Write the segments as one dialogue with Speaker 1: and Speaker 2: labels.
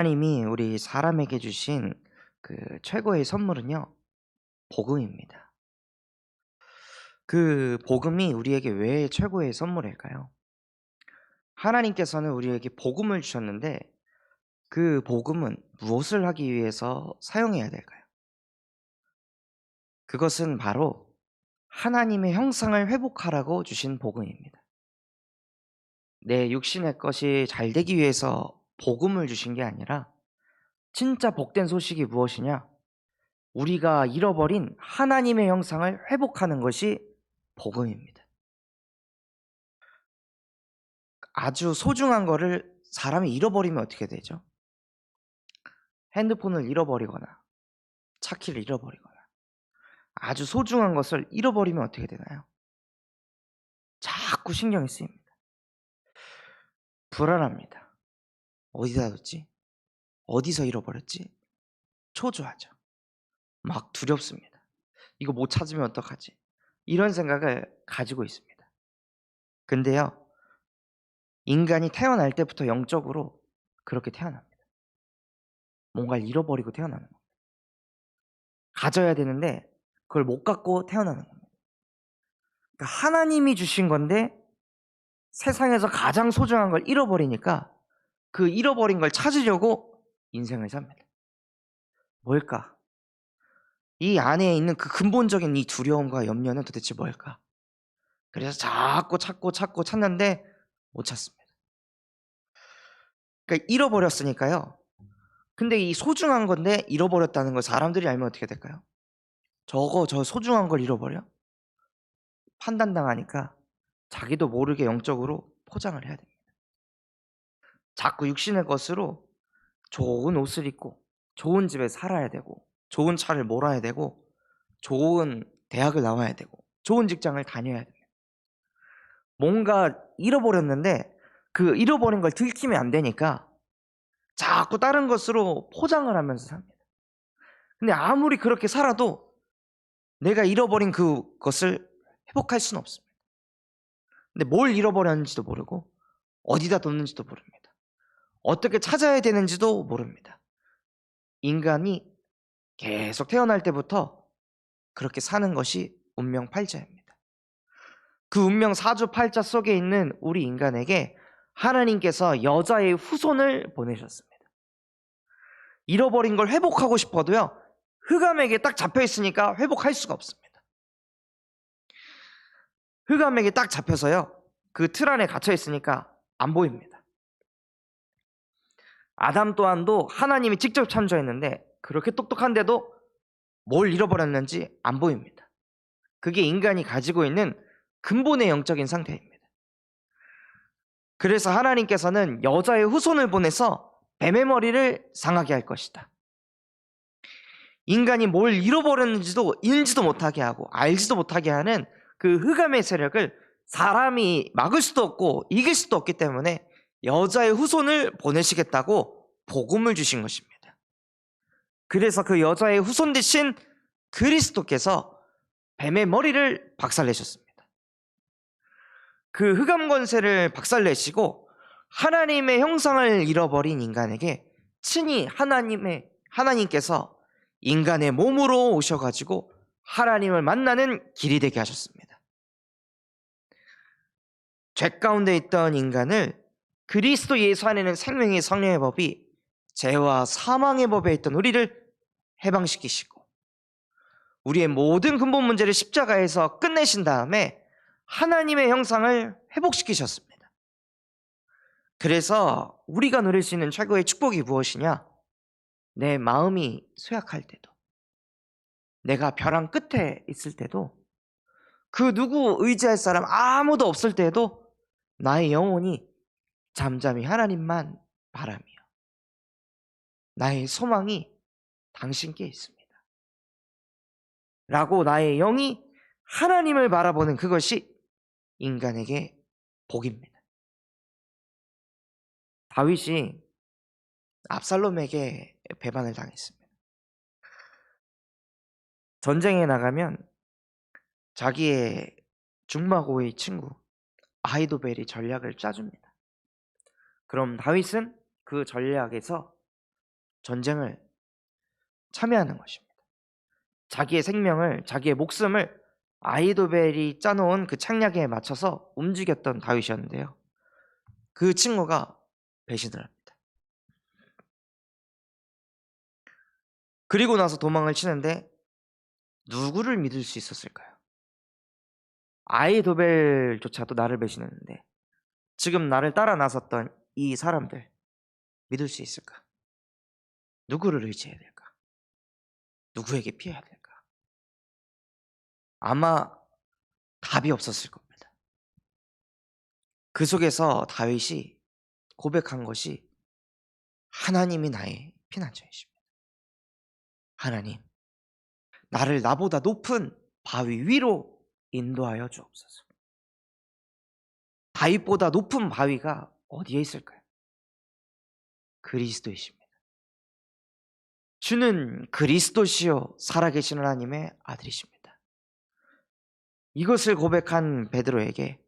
Speaker 1: 하나님이 우리 사람에게 주신 그 최고의 선물은요, 복음입니다. 그 복음이 우리에게 왜 최고의 선물일까요? 하나님께서는 우리에게 복음을 주셨는데 그 복음은 무엇을 하기 위해서 사용해야 될까요? 그것은 바로 하나님의 형상을 회복하라고 주신 복음입니다. 내 육신의 것이 잘 되기 위해서 복음을 주신 게 아니라 진짜 복된 소식이 무엇이냐? 우리가 잃어버린 하나님의 형상을 회복하는 것이 복음입니다. 아주 소중한 거를 사람이 잃어버리면 어떻게 되죠? 핸드폰을 잃어버리거나 차키를 잃어버리거나 아주 소중한 것을 잃어버리면 어떻게 되나요? 자꾸 신경이 쓰입니다. 불안합니다. 어디다 뒀지? 어디서 잃어버렸지? 초조하죠. 막 두렵습니다. 이거 못 찾으면 어떡하지? 이런 생각을 가지고 있습니다. 근데요, 인간이 태어날 때부터 영적으로 그렇게 태어납니다. 뭔가를 잃어버리고 태어나는 겁니다. 가져야 되는데 그걸 못 갖고 태어나는 겁니다. 그러니까 하나님이 주신 건데 세상에서 가장 소중한 걸 잃어버리니까 그 잃어버린 걸 찾으려고 인생을 삽니다. 뭘까? 이 안에 있는 그 근본적인 이 두려움과 염려는 도대체 뭘까? 그래서 자꾸 찾고 찾는데 못 찾습니다. 그러니까 잃어버렸으니까요. 근데 이 소중한 건데 잃어버렸다는 걸 사람들이 알면 어떻게 될까요? 저 소중한 걸 잃어버려? 판단당하니까 자기도 모르게 영적으로 포장을 해야 됩니다. 자꾸 육신의 것으로 좋은 옷을 입고 좋은 집에 살아야 되고 좋은 차를 몰아야 되고 좋은 대학을 나와야 되고 좋은 직장을 다녀야 됩니다. 뭔가 잃어버렸는데 그 잃어버린 걸 들키면 안 되니까 자꾸 다른 것으로 포장을 하면서 삽니다. 근데 아무리 그렇게 살아도 내가 잃어버린 그것을 회복할 수는 없습니다. 근데 뭘 잃어버렸는지도 모르고 어디다 뒀는지도 모릅니다. 어떻게 찾아야 되는지도 모릅니다. 인간이 계속 태어날 때부터 그렇게 사는 것이 운명팔자입니다. 그 운명사주팔자 속에 있는 우리 인간에게 하나님께서 여자의 후손을 보내셨습니다. 잃어버린 걸 회복하고 싶어도요, 흑암에게 딱 잡혀 있으니까 회복할 수가 없습니다. 흑암에게 딱 잡혀서요, 그 틀 안에 갇혀 있으니까 안 보입니다. 아담 또한도 하나님이 직접 창조했는데 그렇게 똑똑한데도 뭘 잃어버렸는지 안 보입니다. 그게 인간이 가지고 있는 근본의 영적인 상태입니다. 그래서 하나님께서는 여자의 후손을 보내서 뱀의 머리를 상하게 할 것이다. 인간이 뭘 잃어버렸는지도 인지도 못하게 하고 알지도 못하게 하는 그 흑암의 세력을 사람이 막을 수도 없고 이길 수도 없기 때문에 여자의 후손을 보내시겠다고 복음을 주신 것입니다. 그래서 그 여자의 후손 대신 그리스도께서 뱀의 머리를 박살내셨습니다. 그 흑암 권세를 박살내시고 하나님의 형상을 잃어버린 인간에게 친히 하나님께서 인간의 몸으로 오셔가지고 하나님을 만나는 길이 되게 하셨습니다. 죄 가운데 있던 인간을 그리스도 예수 안에는 생명의 성령의 법이 죄와 사망의 법에 있던 우리를 해방시키시고 우리의 모든 근본 문제를 십자가에서 끝내신 다음에 하나님의 형상을 회복시키셨습니다. 그래서 우리가 누릴 수 있는 최고의 축복이 무엇이냐? 내 마음이 쇠약할 때도, 내가 벼랑 끝에 있을 때도, 그 누구 의지할 사람 아무도 없을 때에도 나의 영혼이 잠잠히 하나님만 바라며 나의 소망이 당신께 있습니다. 라고 나의 영이 하나님을 바라보는 그것이 인간에게 복입니다. 다윗이 압살롬에게 배반을 당했습니다. 전쟁에 나가면 자기의 중마고의 친구 아히도벨이 전략을 짜줍니다. 그럼 다윗은 그 전략에서 전쟁을 참여하는 것입니다. 자기의 생명을, 자기의 목숨을 아히도벨이 짜놓은 그 창략에 맞춰서 움직였던 다윗이었는데요. 그 친구가 배신을 합니다. 그리고 나서 도망을 치는데 누구를 믿을 수 있었을까요? 아히도벨조차도 나를 배신했는데 지금 나를 따라 나섰던 이 사람들 믿을 수 있을까? 누구를 의지해야 될까? 누구에게 피해야 될까? 아마 답이 없었을 겁니다. 그 속에서 다윗이 고백한 것이 하나님이 나의 피난처이십니다. 하나님, 나를 나보다 높은 바위 위로 인도하여 주옵소서. 다윗보다 높은 바위가 어디에 있을까요? 그리스도이십니다. 주는 그리스도시요 살아계신 하나님의 아들이십니다. 이것을 고백한 베드로에게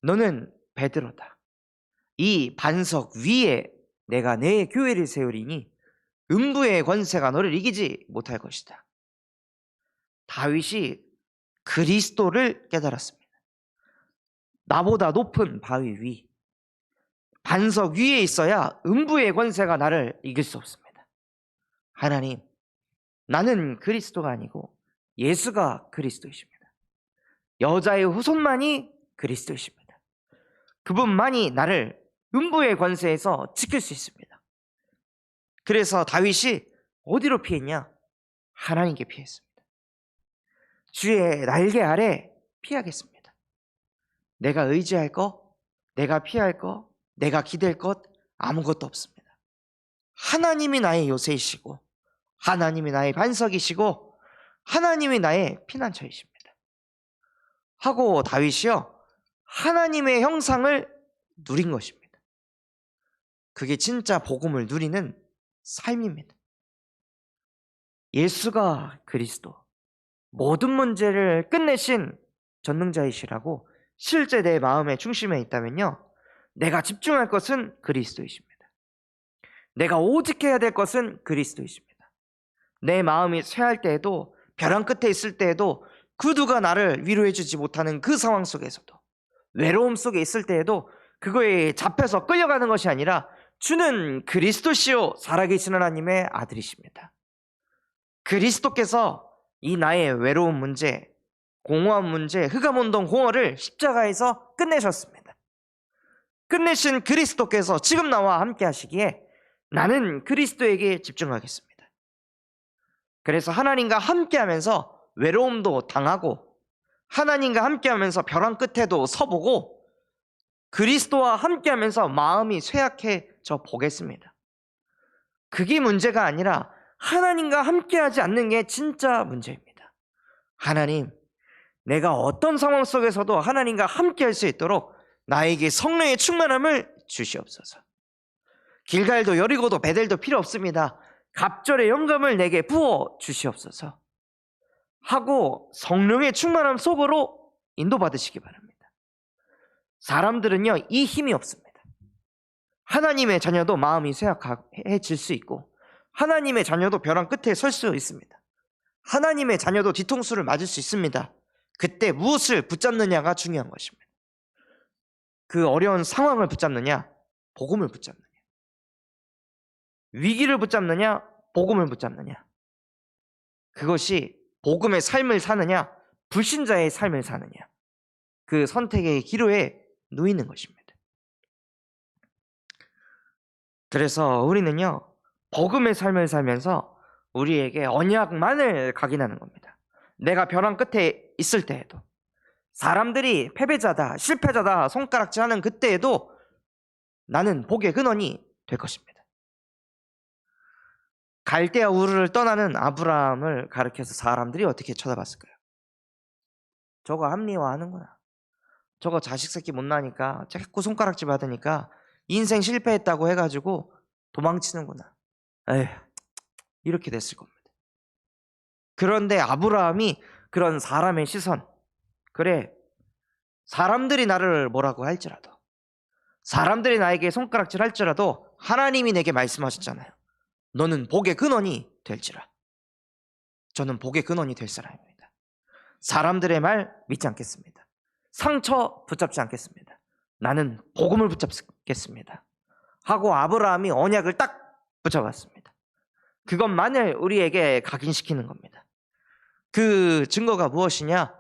Speaker 1: 너는 베드로다. 이 반석 위에 내가 내 교회를 세우리니 음부의 권세가 너를 이기지 못할 것이다. 다윗이 그리스도를 깨달았습니다. 나보다 높은 바위 위, 반석 위에 있어야 음부의 권세가 나를 이길 수 없습니다. 하나님, 나는 그리스도가 아니고 예수가 그리스도이십니다. 여자의 후손만이 그리스도이십니다. 그분만이 나를 음부의 권세에서 지킬 수 있습니다. 그래서 다윗이 어디로 피했냐? 하나님께 피했습니다. 주의 날개 아래 피하겠습니다. 내가 의지할 것, 내가 피할 것, 내가 기댈 것 아무것도 없습니다. 하나님이 나의 요새이시고 하나님이 나의 반석이시고 하나님이 나의 피난처이십니다. 하고 다윗이요 하나님의 형상을 누린 것입니다. 그게 진짜 복음을 누리는 삶입니다. 예수가 그리스도, 모든 문제를 끝내신 전능자이시라고 실제 내 마음의 중심에 있다면요, 내가 집중할 것은 그리스도이십니다. 내가 오직 해야 될 것은 그리스도이십니다. 내 마음이 쇠할 때에도, 벼랑 끝에 있을 때에도, 그 누가 나를 위로해 주지 못하는 그 상황 속에서도, 외로움 속에 있을 때에도 그거에 잡혀서 끌려가는 것이 아니라 주는 그리스도시요 살아계신 하나님의 아들이십니다. 그리스도께서 이 나의 외로운 문제, 공허한 문제, 흑암운동 공허를 십자가에서 끝내셨습니다. 끝내신 그리스도께서 지금 나와 함께 하시기에 나는 그리스도에게 집중하겠습니다. 그래서 하나님과 함께하면서 외로움도 당하고 하나님과 함께하면서 벼랑 끝에도 서보고 그리스도와 함께하면서 마음이 쇠약해져 보겠습니다. 그게 문제가 아니라 하나님과 함께하지 않는 게 진짜 문제입니다. 하나님, 내가 어떤 상황 속에서도 하나님과 함께할 수 있도록 나에게 성령의 충만함을 주시옵소서. 길갈도 여리고도 베델도 필요 없습니다. 갑절의 영감을 내게 부어 주시옵소서 하고 성령의 충만함 속으로 인도받으시기 바랍니다. 사람들은요 이 힘이 없습니다. 하나님의 자녀도 마음이 쇠약해질 수 있고 하나님의 자녀도 벼랑 끝에 설 수 있습니다. 하나님의 자녀도 뒤통수를 맞을 수 있습니다. 그때 무엇을 붙잡느냐가 중요한 것입니다. 그 어려운 상황을 붙잡느냐, 복음을 붙잡느냐, 위기를 붙잡느냐, 복음을 붙잡느냐, 그것이 복음의 삶을 사느냐, 불신자의 삶을 사느냐, 그 선택의 기로에 놓이는 것입니다. 그래서 우리는요 복음의 삶을 살면서 우리에게 언약만을 각인하는 겁니다. 내가 벼랑 끝에 있을 때에도, 사람들이 패배자다, 실패자다 손가락질하는 그때에도 나는 복의 근원이 될 것입니다. 갈대아 우르를 떠나는 아브라함을 가리켜서 사람들이 어떻게 쳐다봤을까요? 저거 합리화하는구나, 저거 자식 새끼 못나니까 자꾸 손가락질 받으니까 인생 실패했다고 해가지고 도망치는구나, 에휴, 이렇게 됐을 겁니다. 그런데 아브라함이 그런 사람의 시선, 그래 사람들이 나를 뭐라고 할지라도, 사람들이 나에게 손가락질 할지라도 하나님이 내게 말씀하셨잖아요. 너는 복의 근원이 될지라. 저는 복의 근원이 될 사람입니다. 사람들의 말 믿지 않겠습니다. 상처 붙잡지 않겠습니다. 나는 복음을 붙잡겠습니다. 하고 아브라함이 언약을 딱 붙잡았습니다. 그것만을 우리에게 각인시키는 겁니다. 그 증거가 무엇이냐?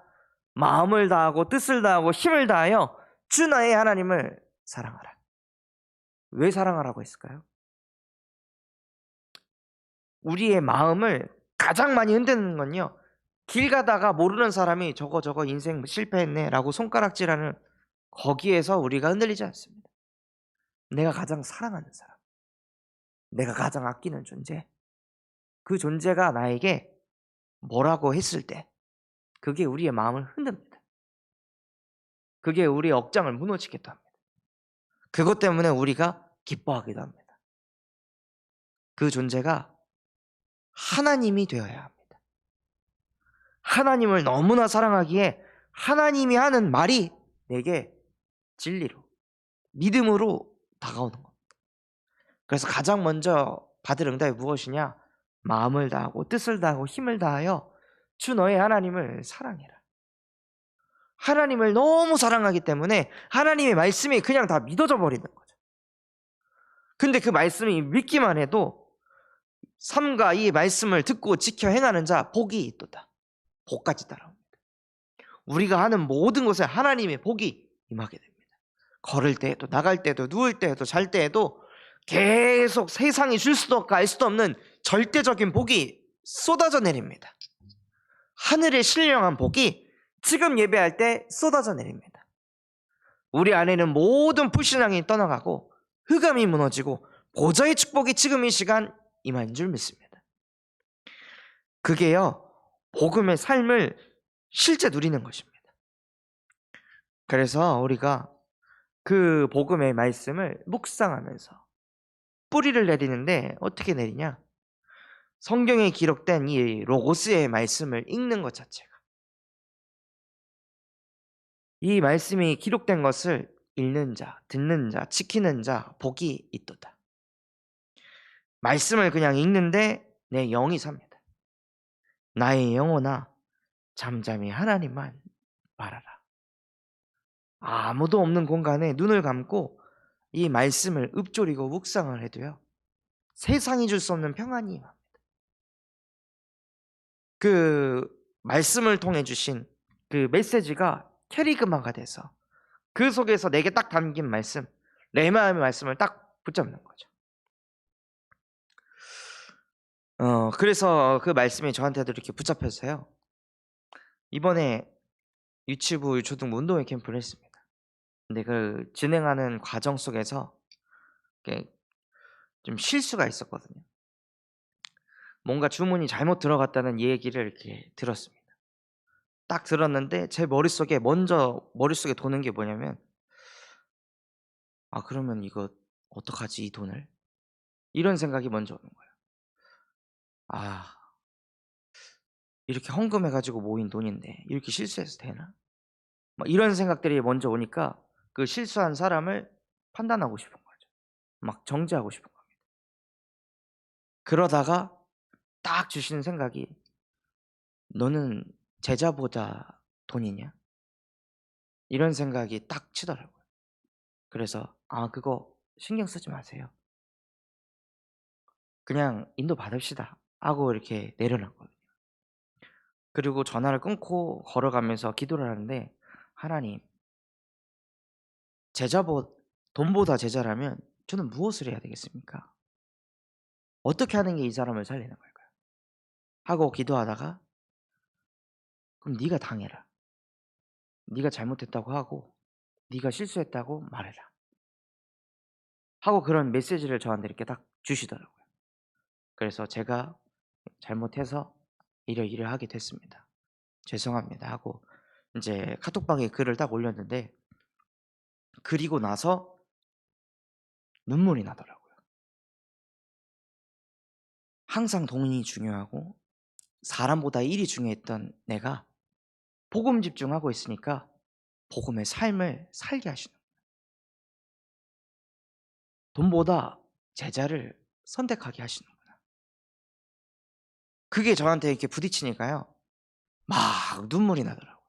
Speaker 1: 마음을 다하고 뜻을 다하고 힘을 다하여 주 너의 하나님을 사랑하라. 왜 사랑하라고 했을까요? 우리의 마음을 가장 많이 흔드는 건요, 길 가다가 모르는 사람이 저거 인생 실패했네 라고 손가락질하는 거기에서 우리가 흔들리지 않습니다. 내가 가장 사랑하는 사람, 내가 가장 아끼는 존재, 그 존재가 나에게 뭐라고 했을 때 그게 우리의 마음을 흔듭니다. 그게 우리의 억장을 무너지기도 합니다. 그것 때문에 우리가 기뻐하기도 합니다. 그 존재가 하나님이 되어야 합니다. 하나님을 너무나 사랑하기에 하나님이 하는 말이 내게 진리로, 믿음으로 다가오는 겁니다. 그래서 가장 먼저 받을 응답이 무엇이냐? 마음을 다하고 뜻을 다하고 힘을 다하여 주 너의 하나님을 사랑해라. 하나님을 너무 사랑하기 때문에 하나님의 말씀이 그냥 다 믿어져 버리는 거죠. 근데 그 말씀이 믿기만 해도 삶과 이 말씀을 듣고 지켜 행하는 자 복이 있도다. 복까지 따라옵니다. 우리가 하는 모든 것에 하나님의 복이 임하게 됩니다. 걸을 때에도, 나갈 때도, 누울 때에도, 잘 때에도 계속 세상이 줄 수도 없고 알 수도 없는 절대적인 복이 쏟아져 내립니다. 하늘의 신령한 복이 지금 예배할 때 쏟아져 내립니다. 우리 안에는 모든 불신앙이 떠나가고 흑암이 무너지고 보좌의 축복이 지금 이 시간 임한 줄 믿습니다. 그게요, 복음의 삶을 실제 누리는 것입니다. 그래서 우리가 그 복음의 말씀을 묵상하면서 뿌리를 내리는데 어떻게 내리냐? 성경에 기록된 이 로고스의 말씀을 읽는 것 자체가, 이 말씀이 기록된 것을 읽는 자, 듣는 자, 지키는 자 복이 있도다. 말씀을 그냥 읽는데 내 영이 삽니다. 나의 영혼아 잠잠히 하나님만 바라라. 아무도 없는 공간에 눈을 감고 이 말씀을 읊조리고 묵상을 해도요, 세상이 줄 수 없는 평안이 임합니다. 그 말씀을 통해 주신 그 메시지가 캐리그마가 돼서 그 속에서 내게 딱 담긴 말씀, 레마의 말씀을 딱 붙잡는 거죠. 그래서 그 말씀이 저한테도 이렇게 붙잡혀서요, 이번에 유치부, 초등부 운동회 캠프를 했습니다. 근데 그 진행하는 과정 속에서 좀 실수가 있었거든요. 뭔가 주문이 잘못 들어갔다는 얘기를 이렇게 들었습니다. 딱 들었는데 제 머릿속에 도는 게 뭐냐면, 아 그러면 이거 어떡하지 이 돈을? 이런 생각이 먼저 오는 거예요. 아, 이렇게 헌금해 가지고 모인 돈인데 이렇게 실수해서 되나? 막 이런 생각들이 먼저 오니까 그 실수한 사람을 판단하고 싶은 거죠. 막 정죄하고 싶은 겁니다. 그러다가 딱 주시는 생각이, 너는 제자보다 돈이냐? 이런 생각이 딱 치더라고요. 그래서 그거 신경 쓰지 마세요. 그냥 인도 받읍시다 하고 이렇게 내려놨거든요. 그리고 전화를 끊고 걸어가면서 기도를 하는데, 하나님, 돈보다 제자라면 저는 무엇을 해야 되겠습니까? 어떻게 하는 게 이 사람을 살리는 걸까요? 하고 기도하다가, 그럼 네가 당해라. 네가 잘못했다고 하고 네가 실수했다고 말해라. 하고 그런 메시지를 저한테 이렇게 딱 주시더라고요. 그래서 제가 잘못해서 이래 하게 됐습니다. 죄송합니다 하고 이제 카톡방에 글을 딱 올렸는데, 그리고 나서 눈물이 나더라고요. 항상 돈이 중요하고 사람보다 일이 중요했던 내가 복음 집중하고 있으니까 복음의 삶을 살게 하시는 거예요. 돈보다 제자를 선택하게 하시는구나. 그게 저한테 이렇게 부딪히니까요, 막 눈물이 나더라고요.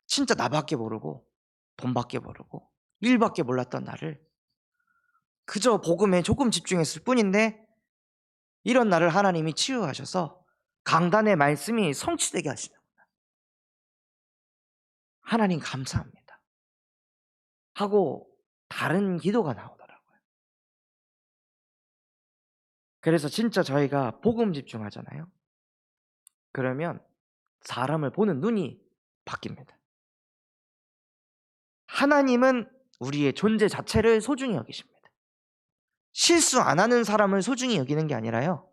Speaker 1: 진짜 나밖에 모르고 돈밖에 모르고 일밖에 몰랐던 나를 그저 복음에 조금 집중했을 뿐인데 이런 나를 하나님이 치유하셔서 강단의 말씀이 성취되게 하시는, 하나님 감사합니다 하고 다른 기도가 나오더라고요. 그래서 진짜 저희가 복음 집중하잖아요. 그러면 사람을 보는 눈이 바뀝니다. 하나님은 우리의 존재 자체를 소중히 여기십니다. 실수 안 하는 사람을 소중히 여기는 게 아니라요,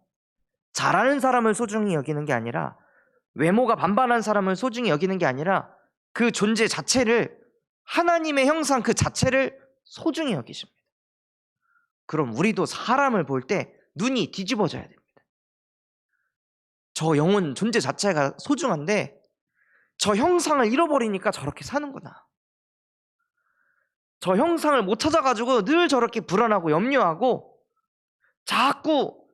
Speaker 1: 잘하는 사람을 소중히 여기는 게 아니라, 외모가 반반한 사람을 소중히 여기는 게 아니라 그 존재 자체를, 하나님의 형상 그 자체를 소중히 여기십니다. 그럼 우리도 사람을 볼 때 눈이 뒤집어져야 됩니다. 저 영혼 존재 자체가 소중한데 저 형상을 잃어버리니까 저렇게 사는구나. 저 형상을 못 찾아가지고 늘 저렇게 불안하고 염려하고 자꾸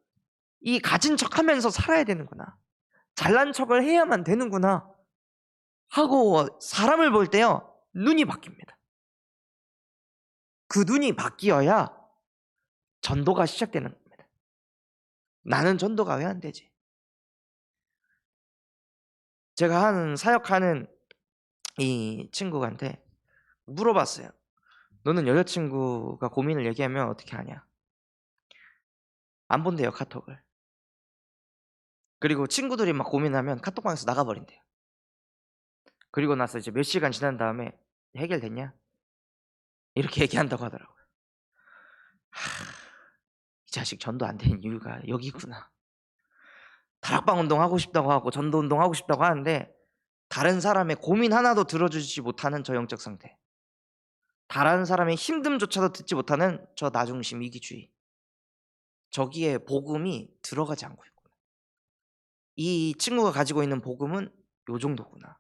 Speaker 1: 이 가진 척하면서 살아야 되는구나. 잘난 척을 해야만 되는구나 하고 사람을 볼 때요, 눈이 바뀝니다. 그 눈이 바뀌어야 전도가 시작되는 겁니다. 나는 전도가 왜 안 되지? 제가 하는 사역하는 이 친구한테 물어봤어요. 너는 여자친구가 고민을 얘기하면 어떻게 하냐? 안 본대요, 카톡을. 그리고 친구들이 막 고민하면 카톡방에서 나가버린대요. 그리고 나서 이제 몇 시간 지난 다음에 해결됐냐? 이렇게 얘기한다고 하더라고요. 이 자식 전도 안 되는 이유가 여기구나. 다락방 운동 하고 싶다고 하고 전도 운동 하고 싶다고 하는데 다른 사람의 고민 하나도 들어주지 못하는 저 영적 상태, 다른 사람의 힘듦조차도 듣지 못하는 저 나중심 이기주의, 저기에 복음이 들어가지 않고 있구나. 이 친구가 가지고 있는 복음은 요 정도구나.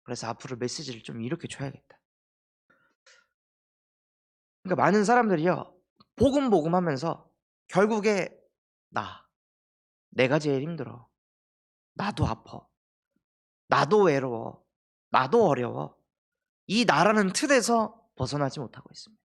Speaker 1: 그래서 앞으로 메시지를 좀 이렇게 줘야겠다. 그러니까 많은 사람들이요, 복음 하면서 결국에 내가 제일 힘들어, 나도 아파, 나도 외로워, 나도 어려워, 이 나라는 틀에서 벗어나지 못하고 있습니다.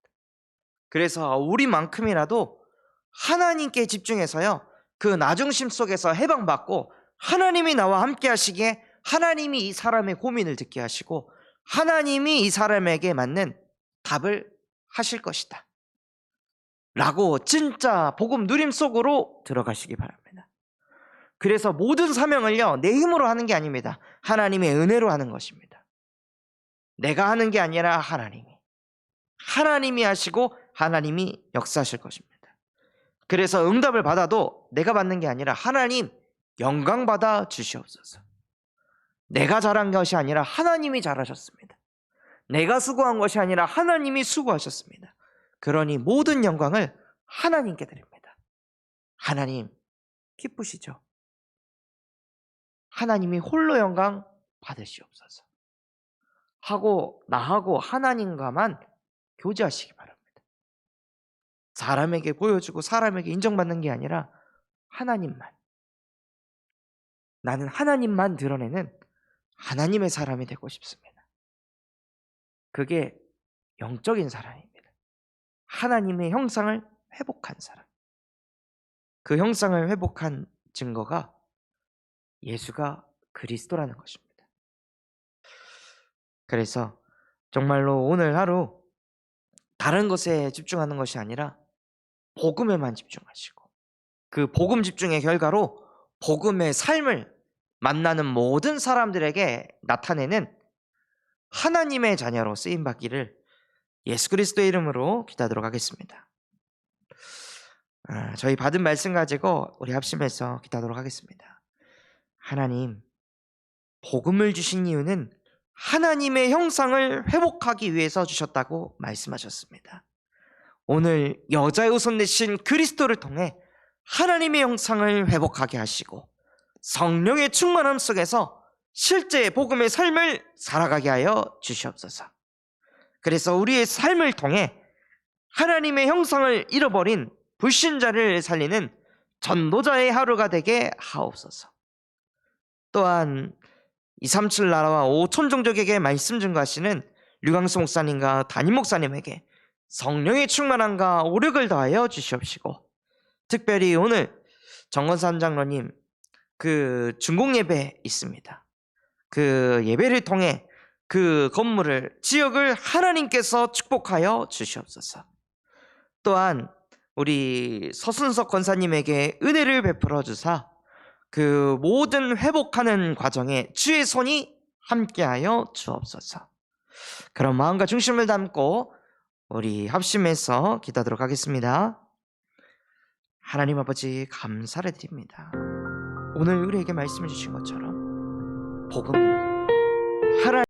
Speaker 1: 그래서 우리만큼이라도 하나님께 집중해서요, 그 나중심 속에서 해방받고 하나님이 나와 함께 하시기에 하나님이 이 사람의 고민을 듣게 하시고 하나님이 이 사람에게 맞는 답을 하실 것이다 라고 진짜 복음 누림 속으로 들어가시기 바랍니다. 그래서 모든 사명을요, 내 힘으로 하는 게 아닙니다. 하나님의 은혜로 하는 것입니다. 내가 하는 게 아니라 하나님이 하시고 하나님이 역사하실 것입니다. 그래서 응답을 받아도 내가 받는 게 아니라 하나님 영광 받아 주시옵소서. 내가 잘한 것이 아니라 하나님이 잘하셨습니다. 내가 수고한 것이 아니라 하나님이 수고하셨습니다. 그러니 모든 영광을 하나님께 드립니다. 하나님 기쁘시죠? 하나님이 홀로 영광 받으시옵소서 하고 나하고 하나님과만 교제하시기 바랍니다. 사람에게 보여주고 사람에게 인정받는 게 아니라 하나님만, 나는 하나님만 드러내는 하나님의 사람이 되고 싶습니다. 그게 영적인 사람입니다. 하나님의 형상을 회복한 사람. 그 형상을 회복한 증거가 예수가 그리스도라는 것입니다. 그래서 정말로 오늘 하루 다른 것에 집중하는 것이 아니라 복음에만 집중하시고 그 복음 집중의 결과로 복음의 삶을 만나는 모든 사람들에게 나타내는 하나님의 자녀로 쓰임받기를 예수 그리스도의 이름으로 기도하도록 하겠습니다. 저희 받은 말씀 가지고 우리 합심해서 기도하도록 하겠습니다. 하나님, 복음을 주신 이유는 하나님의 형상을 회복하기 위해서 주셨다고 말씀하셨습니다. 오늘 여자의 후손 되신 그리스도를 통해 하나님의 형상을 회복하게 하시고 성령의 충만함 속에서 실제 복음의 삶을 살아가게 하여 주시옵소서. 그래서 우리의 삶을 통해 하나님의 형상을 잃어버린 불신자를 살리는 전도자의 하루가 되게 하옵소서. 또한 237 나라와 5천 종족에게 말씀 증거하시는 류광수 목사님과 담임 목사님에게 성령의 충만함과 오력을 더하여 주시옵시고, 특별히 오늘 정건산 장로님 그 중공 예배 있습니다. 그 예배를 통해 그 건물을, 지역을 하나님께서 축복하여 주시옵소서. 또한 우리 서순석 권사님에게 은혜를 베풀어 주사 그 모든 회복하는 과정에 주의 손이 함께하여 주옵소서. 그런 마음과 중심을 담고 우리 합심해서 기도하도록 하겠습니다. 하나님 아버지, 감사를 드립니다. 오늘 우리에게 말씀해 주신 것처럼 복음은 하나님